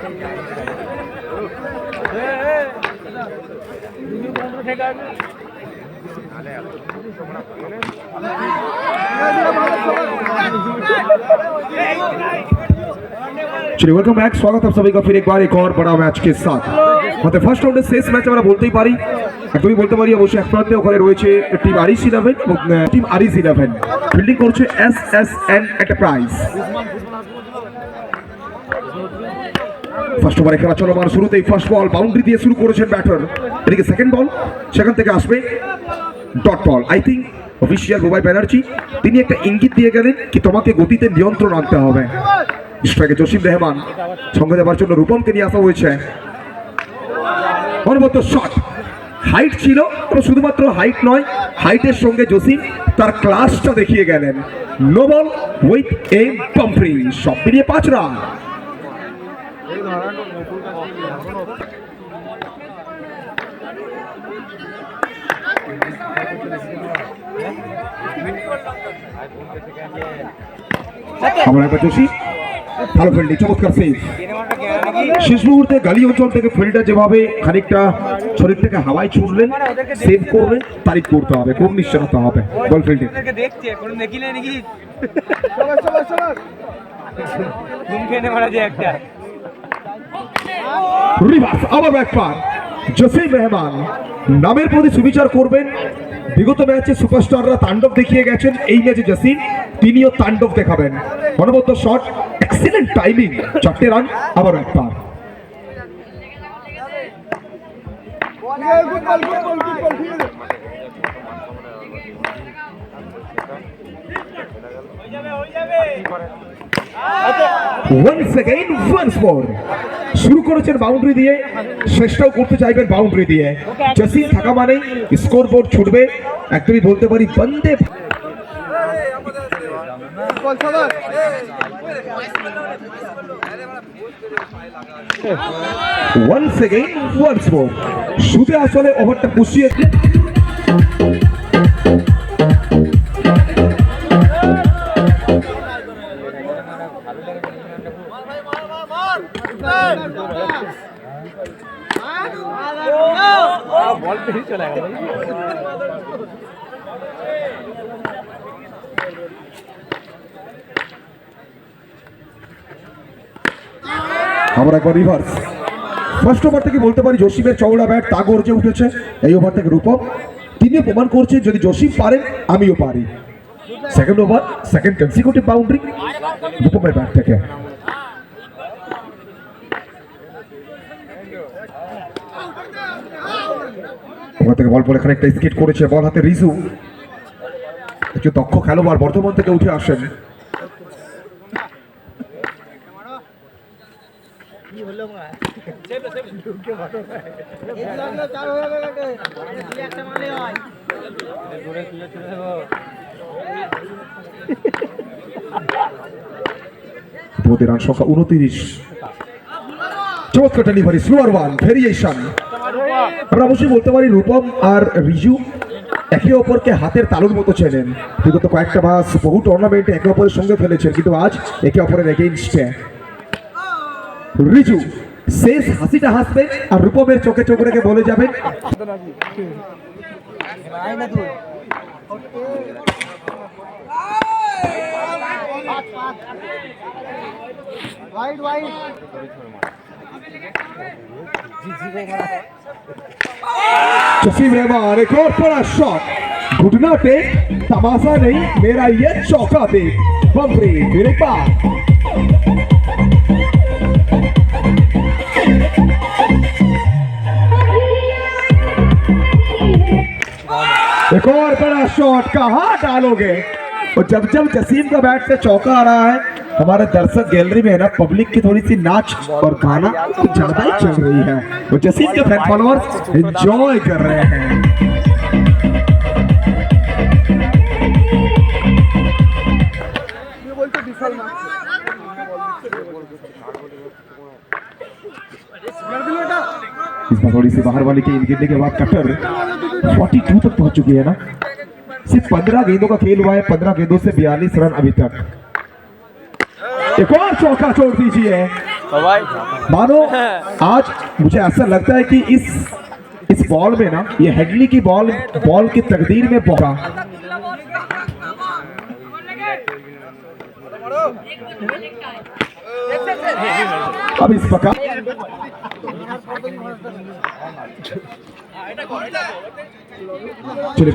चलिए welcome back, स्वागत है सभी का फिर एक बार एक और बड़ा मैच के साथ। मतलब फर्स्ट राउंडের শেষ ম্যাচ আমরা বলতেই পারি, একদমই বলতে পারি অবশ্যই এক প্রান্তে ওখানে রয়েছে টিম আরিস 11 এবং টিম আরিস 11 ফিল্ডিং করছে এসএসএন এন্টারপ্রাইজ। ফার্স্ট ওভারে খেলা চলমান, শুরুতেই ফার্স্ট বল বাউন্ডারি দিয়ে শুরু করেছেন ব্যাটার। এদিকে সেকেন্ড বল, সেখান থেকে আসবে dot ball. I think official Rubai Banerjee তিনি একটা ইঙ্গিত দিয়ে গেলেন কি তোমাকে গতিতে নিয়ন্ত্রণ আনতে হবে। স্ট্রাইকে জসিম রেহমান, সঙ্গে দেওয়ার জন্য রূপমকে নিয়ে আসা হয়েছে। অনবদ্য শট, হাইট ছিল, শুধুমাত্র হাইট নয়, হাইটের সঙ্গে জসিম তার ক্লাসটা দেখিয়ে গেলেন। No ball with a boundary, সব মিলিয়ে 5 রান। আমরা একবার জসি ভালো ফিল্ডিং, চমৎকার সেভ। শেষ মুহূর্তে গালি অঞ্চল থেকে ফিল্ডার যেভাবে খানিকটা শরীর থেকে হাওয়ায় ছুড়লেন, সেভ করলেন, তারিফ করতে হবে, খুব নিশ্চয়তা হবে বল ফিল্ডিং। রিভার্স আবার ব্যাকপার, জসিম রেহমান নামের প্রতি সুবিচার করবেন। বিগত ম্যাচে সুপারস্টাররা তাণ্ডব দেখিয়ে গেছেন, এই ম্যাচে জসিম তিনিও তাণ্ডব দেখাবেন। অনবদ্য শট, এক্সিলেন্ট টাইমিং, 4টে রান, আবার ব্যাকপার। once again once more শুরু করেছেন বাউন্ডারি দিয়ে, শেষটাও করতে চাইবেন বাউন্ডারি দিয়ে। জসিম থাকা মানে স্কোর বোর্ড ছুটবে, একদমই বলতে পারি বন্দে। once again once more শুধু আসলে ওভারটা পুষিয়ে বল पे ही चला गया। আমরা একবার রিভার্স। ফার্স্ট ওভার থেকে বলতে পারি জসিমের চওড়া ব্যাট তা গর্জে উঠেছে। এই ওভার থেকে রূপম তিনিও প্রমাণ করছে যদি জসিম পারেন আমিও পারি। Second over, second consecutive boundary রূপমের ব্যাট থেকে। ওখান থেকে বল পরে খানিকটা স্কিট করেছে, বল হাতে রিজু, একটু দক্ষ খেলোয়াড়, বর্ধমান থেকে উঠে আসেন। রান সংখ্যা 29। চমৎকার ডেলিভারি, স্লোয়ার ওয়ান, ভেরিয়েশন। আমরা অবশ্যই বলতে পারি রূপম আর রিজু একে অপরকে হাতের তালুর মতো চেনেন। বিগত কয়েকটা মাস বহু টুর্নামেন্টে একে অপরের সঙ্গে ফেলেছেন, কিন্তু আজ একে অপরের এগেইনস্টে। রিজু শেষ হাসিটা হাসবেন আর রূপমের চোখে চোখ রেখে বলে যাবেন जसीम रहमान, एक और बड़ा शॉट, घुटना टेक, तमाशा नहीं, मेरा ये चौका दे, बम्बरी मेरे पास। एक और बड़ा शॉट, कहाँ डालोगे? और जब जब जसीम का बैट से चौका आ रहा है, हमारे दर्शक गैलरी में है ना, पब्लिक की थोड़ी सी नाच और गाना कुछ ज्यादा ही चल रही है। वो जसीम के फैन फॉलोअर्स एंजॉय कर रहे हैं। इस बार थोड़ी सी बाहर वाली के गिरने के बाद कटर 42 तक पहुंच चुकी है ना। सिर्फ 15 गेंदों का खेल हुआ है, 15 गेंदों से 42 रन अभी तक। एक और चौका छोड़ दीजिए। मानो आज मुझे ऐसा लगता है कि इस बॉल में ना, ये हेडली की बॉल की तकदीर में बहुत अब इस प्रकार चलिए